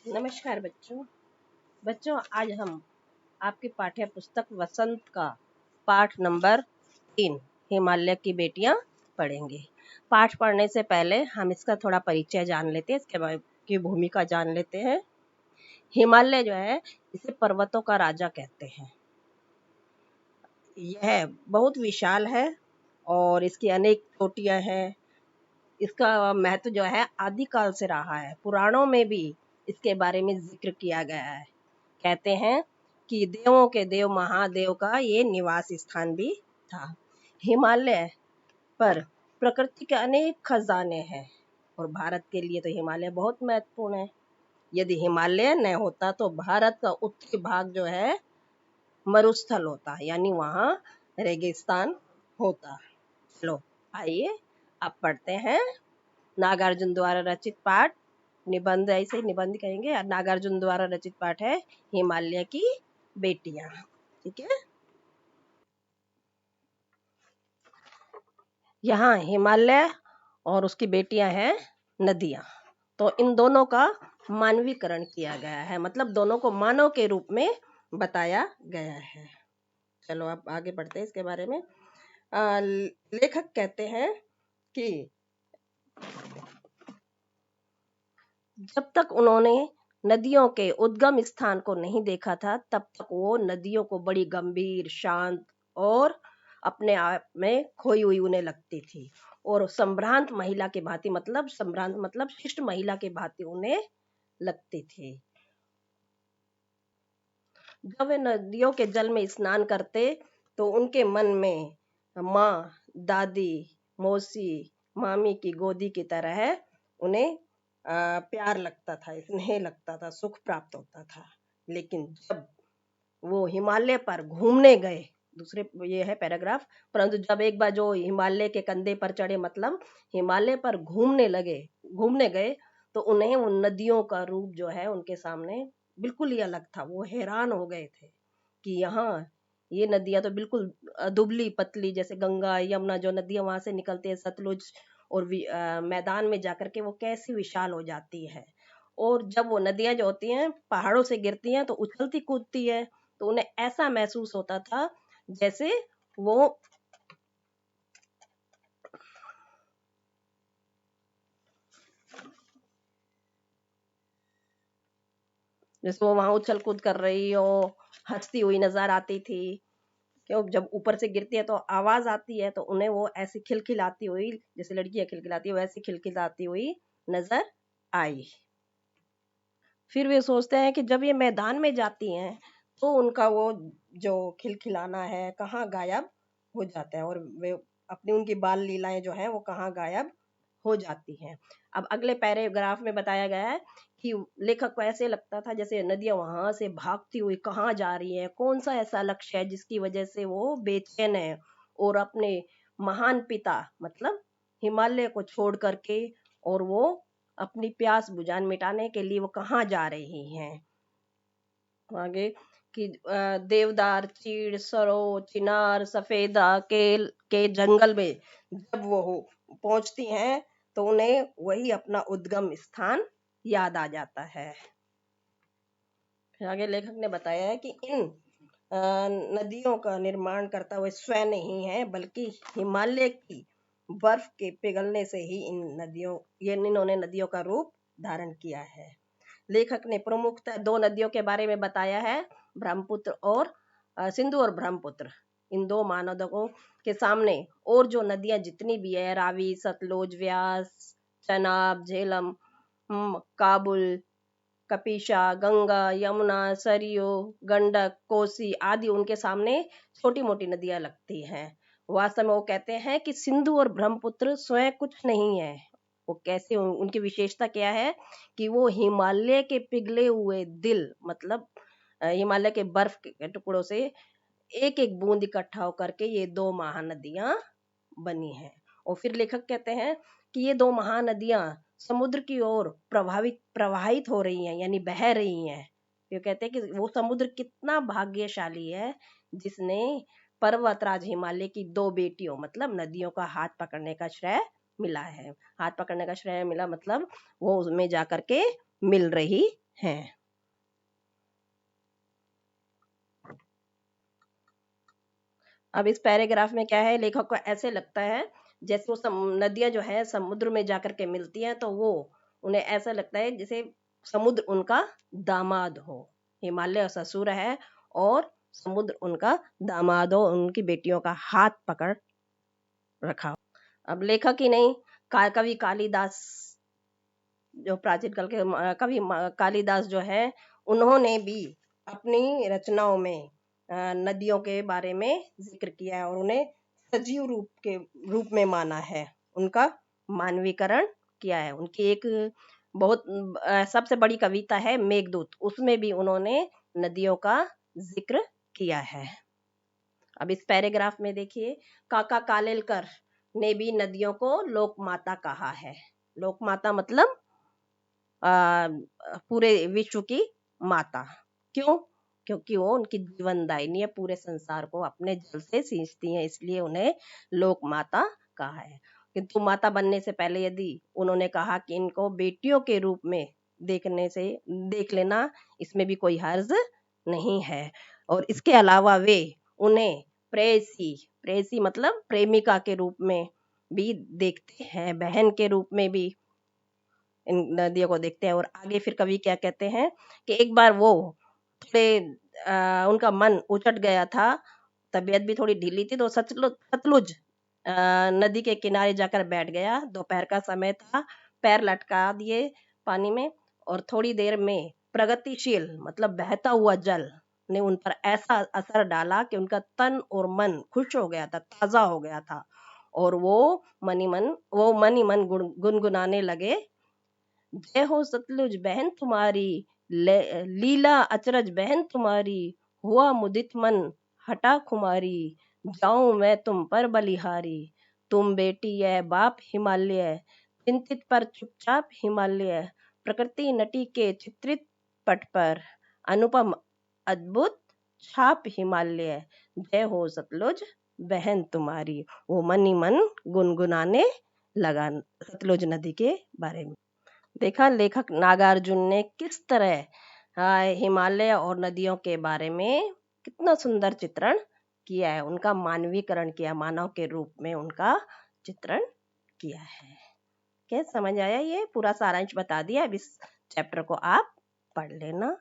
नमस्कार बच्चों। आज हम आपकी पाठ्य पुस्तक वसंत का पाठ नंबर 3 हिमालय की बेटियां पढ़ेंगे। पाठ पढ़ने से पहले हम इसका थोड़ा परिचय जान लेते हैं, इसके बारे की भूमिका जान लेते हैं। हिमालय जो है इसे पर्वतों का राजा कहते हैं। यह बहुत विशाल है और इसकी अनेक चोटियां हैं। इसका महत्व जो है आदिकाल से रहा है। पुराणों में भी इसके बारे में जिक्र किया गया है। कहते हैं कि देवों के देव महादेव का ये निवास स्थान भी था। हिमालय पर प्रकृति के अनेक खजाने हैं और भारत के लिए तो हिमालय बहुत महत्वपूर्ण है। यदि हिमालय न होता तो भारत का उत्तरी भाग जो है मरुस्थल होता, यानी वहां रेगिस्तान होता। चलो आइए अब पढ़ते हैं। नागार्जुन द्वारा रचित पाठ निबंध, ऐसे निबंध कहेंगे। नागार्जुन द्वारा रचित पाठ है हिमालय की बेटियां। ठीक है। यहाँ हिमालय और उसकी बेटियां हैं नदियां। तो इन दोनों का मानवीकरण किया गया है, मतलब दोनों को मानव के रूप में बताया गया है। चलो अब आगे बढ़ते हैं इसके बारे में। लेखक कहते हैं कि जब तक उन्होंने नदियों के उद्गम स्थान को नहीं देखा था, तब तक वो नदियों को बड़ी गंभीर, शांत और अपने आप में खोई हुई उन्हें लगती थी और संभ्रांत महिला के भांति, मतलब संभ्रांत मतलब शिष्ट महिला के भांति उन्हें लगती थी। जब वे नदियों के जल में स्नान करते तो उनके मन में माँ, दादी, मौसी, मामी की गोदी की तरह उन्हें प्यार लगता था, स्नेह लगता था, सुख प्राप्त होता था। लेकिन जब वो हिमालय पर घूमने गए, दूसरे ये है पैराग्राफ, परंतु जब एक बार जो हिमालय के कंधे पर चढ़े, मतलब हिमालय पर घूमने गए, तो उन्हें उन नदियों का रूप जो है उनके सामने बिल्कुल ही अलग था। वो हैरान हो गए थे कि यहाँ ये नदियां तो बिल्कुल दुबली पतली, जैसे गंगा, यमुना जो नदियां वहां से निकलती है, सतलुज, और मैदान में जाकर के वो कैसी विशाल हो जाती है। और जब वो नदियां जो होती हैं पहाड़ों से गिरती हैं तो उछलती कूदती है, तो उन्हें ऐसा महसूस होता था जैसे वो वहां उछल कूद कर रही हो, हंसती हुई नजर आती थी। क्यों, जब ऊपर से गिरती है तो आवाज आती है, तो उन्हें वो ऐसी खिलखिलाती हुई, जैसे लड़कियां खिलखिलाती है वैसी खिलखिलाती हुई नजर आई। फिर वे सोचते हैं कि जब ये मैदान में जाती हैं तो उनका वो जो खिलखिलाना है कहाँ गायब हो जाता है, और वे अपनी उनकी बाल लीलाएं जो है वो कहाँ गायब हो जाती हैं। अब अगले पैराग्राफ में बताया गया है कि लेखक को ऐसे लगता था जैसे नदियां वहां से भागती हुई कहाँ जा रही है, कौन सा ऐसा लक्ष्य है जिसकी वजह से वो बेचैन है और अपने महान पिता मतलब हिमालय को छोड़ करके और वो अपनी प्यास बुझाने मिटाने के लिए वो कहाँ जा रही हैं। आगे कि देवदार, चीड़, सरो, चिनार, सफेदा के जंगल में जब वो पहुंचती हैं तो उन्हें वही अपना उद्गम स्थान याद आ जाता है। फिर आगे लेखक ने बताया है कि इन नदियों का निर्माण करता हुआ स्वयं नहीं है, बल्कि हिमालय की बर्फ के पिघलने से ही इन्होंने नदियों का रूप धारण किया है। लेखक ने प्रमुखतः दो नदियों के बारे में बताया है, ब्रह्मपुत्र और सिंधु और ब्रह्मपुत्र। इन दो महानदियों के सामने और जो नदियां जितनी भी है, रावी, सतलुज, व्यास, चनाब, झेलम, काबुल, कपीशा, गंगा, यमुना, सरयू, गंडक, कोसी आदि, उनके सामने छोटी मोटी नदियां लगती हैं। वास्तव में वो कहते हैं कि सिंधु और ब्रह्मपुत्र स्वयं कुछ नहीं है। वो कैसे, उनकी विशेषता क्या है कि वो हिमालय के पिघले हुए दिल, मतलब हिमालय के बर्फ के टुकड़ों से एक एक बूंद इकट्ठा होकर के ये दो महानदियां बनी हैं। और फिर लेखक कहते हैं कि ये दो महानदियां समुद्र की ओर प्रवाहित हो रही हैं, यानी बह रही हैं। ये कहते हैं कि वो समुद्र कितना भाग्यशाली है जिसने पर्वतराज हिमालय की दो बेटियों, मतलब नदियों का हाथ पकड़ने का श्रेय मिला है। हाथ पकड़ने का श्रेय मिला मतलब वो उसमें जाकर के मिल रही हैं। अब इस पैराग्राफ में क्या है, लेखक को ऐसे लगता है जैसे वो नदियां जो है समुद्र में जाकर के मिलती हैं, तो वो उन्हें ऐसा लगता है जैसे समुद्र उनका दामाद हो। हिमालय ससुर है और समुद्र उनका दामाद हो, उनकी बेटियों का हाथ पकड़ रखा हो। अब लेखक ही नहीं, कवि कालिदास, जो प्राचीन काल के कवि कालिदास जो है, उन्होंने भी अपनी रचनाओं में नदियों के बारे में जिक्र किया है और उन्हें सजीव रूप में माना है, उनका मानवीकरण किया है। उनकी एक बहुत सबसे बड़ी कविता है मेघदूत, उसमें भी उन्होंने नदियों का जिक्र किया है। अब इस पैराग्राफ में देखिए, काका कालेलकर ने भी नदियों को लोक माता कहा है। लोक माता मतलब पूरे विश्व की माता। क्यों? क्योंकि वो उनकी जीवनदायिनी है, पूरे संसार को अपने जल से सींचती हैं, इसलिए उन्हें लोक माता कहा है। किंतु माता बनने से पहले यदि उन्होंने कहा कि इनको बेटियों के रूप में देख लेना, इसमें भी कोई हर्ज नहीं है। और इसके अलावा वे उन्हें प्रेयसी मतलब प्रेमिका के रूप में भी देखते हैं, बहन के रूप में भी इन नदियों को देखते हैं। और आगे फिर कवि क्या कहते हैं कि एक बार वो थोड़े उनका मन उचट गया था, तबीयत भी थोड़ी ढीली थी, तो सतलुज नदी के किनारे जाकर बैठ गया। दोपहर का समय था, पैर लटका दिए पानी में और थोड़ी देर में प्रगतिशील मतलब बहता हुआ जल ने उन पर ऐसा असर डाला कि उनका तन और मन खुश हो गया था, ताजा हो गया था। और वो मन ही मन गुनगुनाने लगे, जय हो सतलुज बहन तुम्हारी, लीला अचरज बहन तुम्हारी, हुआ मुदित मन हटा खुमारी, जाऊं मैं तुम पर बलिहारी। तुम बेटी है बाप हिमालय, चिंतित पर चुपचाप हिमालय, प्रकृति नटी के चित्रित पट पर, अनुपम अद्भुत छाप हिमालय, जय हो सतलुज बहन तुम्हारी। वो मन ही मन गुनगुनाने लगा सतलुज नदी के बारे में। देखा लेखक नागार्जुन ने किस तरह हिमालय और नदियों के बारे में कितना सुंदर चित्रण किया है, उनका मानवीकरण किया, मानव के रूप में उनका चित्रण किया है। क्या समझ आया? ये पूरा सारांश बता दिया। अब इस चैप्टर को आप पढ़ लेना।